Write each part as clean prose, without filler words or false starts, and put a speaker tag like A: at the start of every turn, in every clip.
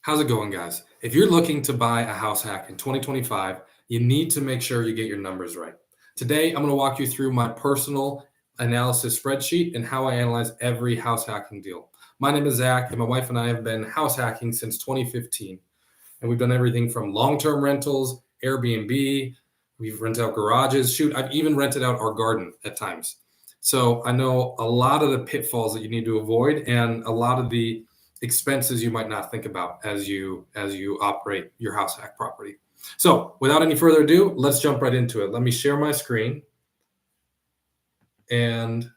A: How's it going, guys? If you're looking to buy a house hack in 2025, you need to make sure you get your numbers right. Today, I'm going to walk you through my personal analysis spreadsheet and how I analyze every house hacking deal. My name is Zach, and my wife and I have been house hacking since 2015. And we've done everything from long-term rentals, Airbnb, we've rented out garages. Shoot, I've even rented out our garden at times. So I know a lot of the pitfalls that you need to avoid and a lot of the expenses you might not think about as you operate your house hack property. So without any further ado, let's jump right into it. Let me share my screen and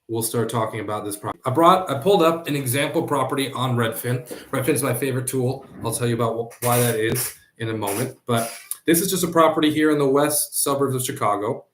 A: we'll start talking about this property. I pulled up an example property on Redfin. Redfin's my favorite tool. I'll tell you about why that is in a moment. But this is just a property here in the west suburbs of Chicago,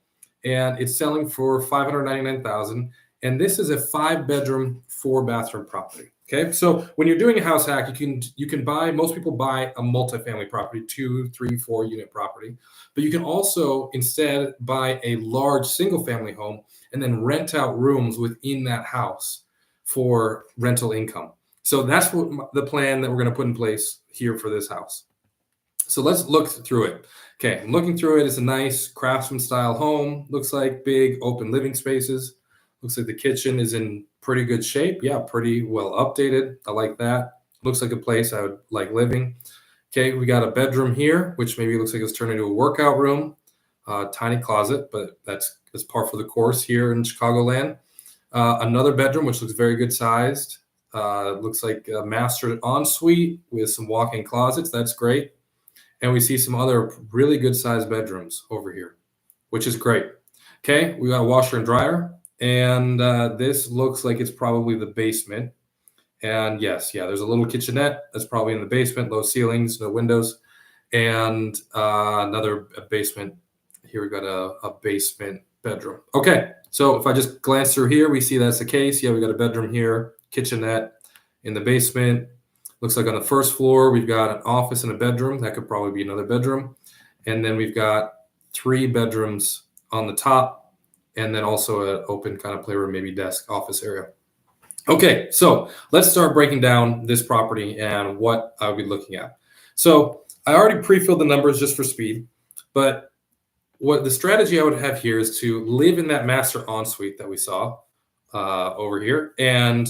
A: and it's selling for $599,000. And this is a 5-bedroom, 4-bathroom property. Okay, so when you're doing a house hack, you can buy. Most people buy a multifamily property, 2, 3, 4 unit property, but you can also instead buy a large single family home and then rent out rooms within that house for rental income. So that's what the plan that we're going to put in place here for this house. So let's look through it. Okay, I'm looking through it. It's a nice craftsman style home. Looks like big open living spaces. Looks like the kitchen is in pretty good shape. Yeah, pretty well updated. I like that. Looks like a place I would like living. Okay, we got a bedroom here, which maybe looks like it's turned into a workout room. Tiny closet, but that's par for the course here in Chicagoland. Another bedroom, which looks very good sized. Looks like a master ensuite with some walk-in closets. That's great. And we see some other really good sized bedrooms over here, which is great. Okay, we got a washer and dryer. And this looks like it's probably the basement. And yes, there's a little kitchenette that's probably in the basement, low ceilings, no windows. And another basement. Here we got a basement bedroom. Okay, so if I just glance through here, we see that's the case. Yeah, we got a bedroom here, kitchenette in the basement. Looks like on the first floor, we've got an office and a bedroom. That could probably be another bedroom. And then we've got 3 bedrooms on the top. And then also an open kind of playroom, maybe desk, office area. Okay, so let's start breaking down this property and what I'll be looking at. So I already pre-filled the numbers just for speed, but what the strategy I would have here is to live in that master ensuite that we saw over here. And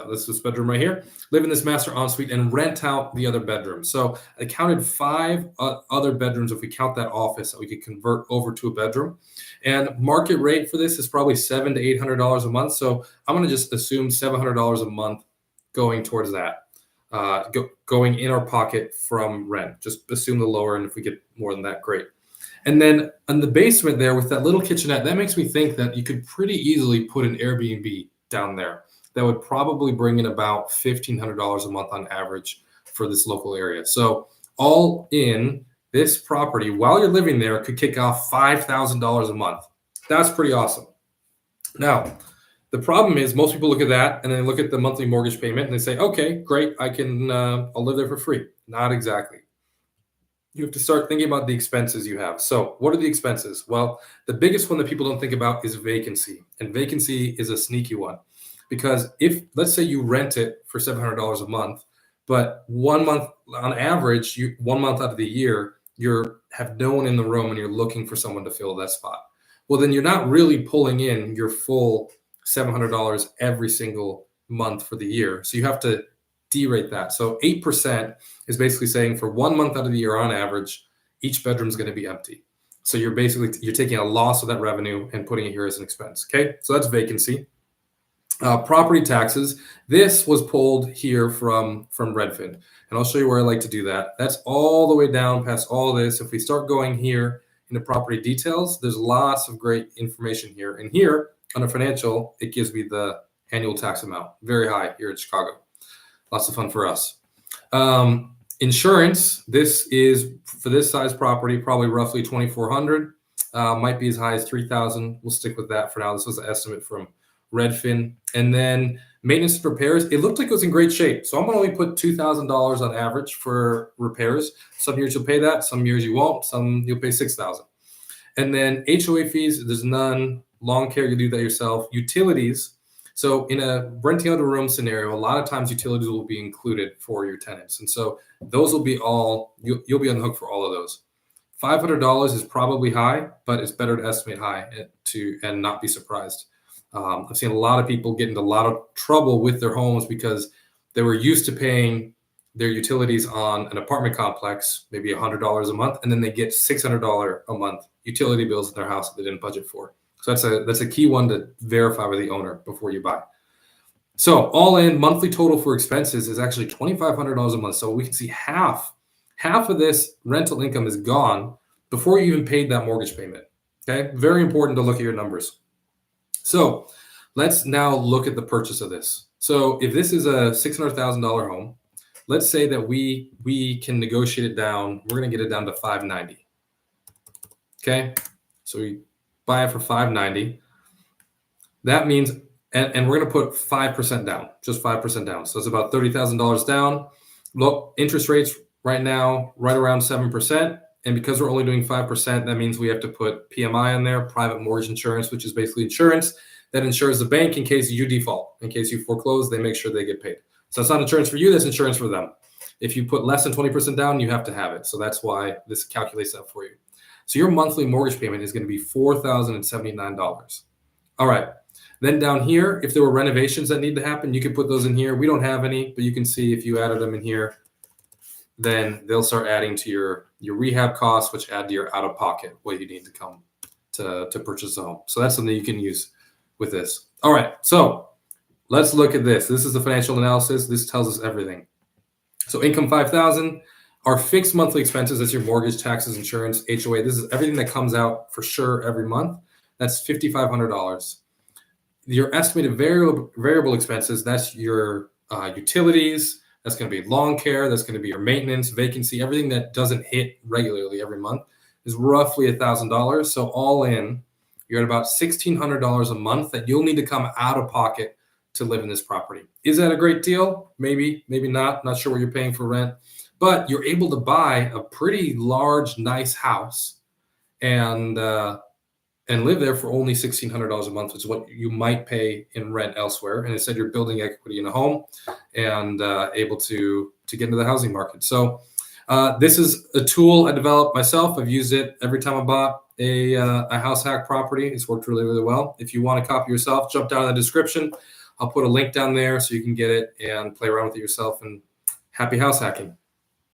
A: this is bedroom right here. Live in this master ensuite and rent out the other bedrooms. So I counted 5 other bedrooms if we count that office that we could convert over to a bedroom. And market rate for this is probably $700 to $800 a month. So I'm going to just assume $700 a month going towards that, going in our pocket from rent. Just assume the lower, and if we get more than that, great. And then in the basement there with that little kitchenette, that makes me think that you could pretty easily put an Airbnb down there. That would probably bring in about $1,500 a month on average for this local area. So all in, this property, while you're living there, could kick off $5,000 a month. That's pretty awesome. Now, the problem is most people look at that and then they look at the monthly mortgage payment and they say, okay, great, I'll live there for free. Not exactly. You have to start thinking about the expenses you have. So what are the expenses? Well, the biggest one that people don't think about is vacancy. And vacancy is a sneaky one. Because if, let's say you rent it for $700 a month, but 1 month on average, 1 month out of the year, you have no one in the room and you're looking for someone to fill that spot. Well, then you're not really pulling in your full $700 every single month for the year. So you have to derate that. So 8% is basically saying for 1 month out of the year on average, each bedroom is going to be empty. So you're taking a loss of that revenue and putting it here as an expense. Okay, so that's vacancy. Property taxes. This was pulled here from Redfin, and I'll show you where I like to do that. That's all the way down past all of this. If we start going here into property details, there's lots of great information here. And here under financial, it gives me the annual tax amount, very high here in Chicago. Lots of fun for us. Insurance. This is for this size property, probably roughly $2,400. Might be as high as $3,000. We'll stick with that for now. This was an estimate from Redfin. And then maintenance and repairs, it looked like it was in great shape. So I'm going to only put $2,000 on average for repairs. Some years you'll pay that, some years you won't, some you'll pay $6,000. And then HOA fees, there's none. Lawn care, you do that yourself. Utilities, So in a renting out a room scenario, a lot of times utilities will be included for your tenants. And so those will be you'll be on the hook for all of those. $500 is probably high, but it's better to estimate high and not be surprised. I've seen a lot of people get into a lot of trouble with their homes because they were used to paying their utilities on an apartment complex, maybe $100 a month, and then they get $600 a month utility bills in their house that they didn't budget for. So that's a key one to verify with the owner before you buy. So all in, monthly total for expenses is actually $2,500 a month. So we can see half of this rental income is gone before you even paid that mortgage payment. Okay, very important to look at your numbers. So let's now look at the purchase of this. So if this is a $600,000 home, let's say that we can negotiate it down. We're going to get it down to $590,000. Okay, so we buy it for $590,000. That means, and we're going to put 5% down, just 5% down. So it's about $30,000 down. Look, interest rates right now, right around 7%. And because we're only doing 5%, that means we have to put PMI on there, private mortgage insurance, which is basically insurance that insures the bank in case you default. In case you foreclose, they make sure they get paid. So it's not insurance for you, that's insurance for them. If you put less than 20% down, you have to have it. So that's why this calculates that for you. So your monthly mortgage payment is going to be $4,079. All right. Then down here, if there were renovations that need to happen, you can put those in here. We don't have any, but you can see if you added them in here, then they'll start adding to your rehab costs, which add to your out-of-pocket, what you need to come to purchase a home. So that's something you can use with this. All right, so let's look at this. This is the financial analysis. This tells us everything. So income $5,000. Our fixed monthly expenses, that's your mortgage, taxes, insurance, HOA. This is everything that comes out for sure every month. That's $5,500. Your estimated variable expenses, that's your utilities. That's going to be lawn care. That's going to be your maintenance, vacancy, everything that doesn't hit regularly every month is roughly $1,000. So all in, you're at about $1,600 a month that you'll need to come out of pocket to live in this property. Is that a great deal? Maybe, maybe not. Not sure what you're paying for rent, but you're able to buy a pretty large, nice house and live there for only $1,600 a month, which is what you might pay in rent elsewhere. And instead, you're building equity in a home and able to get into the housing market. So this is a tool I developed myself. I've used it every time I bought a house hack property. It's worked really, really well. If you want to copy yourself, jump down in the description. I'll put a link down there so you can get it and play around with it yourself. And happy house hacking.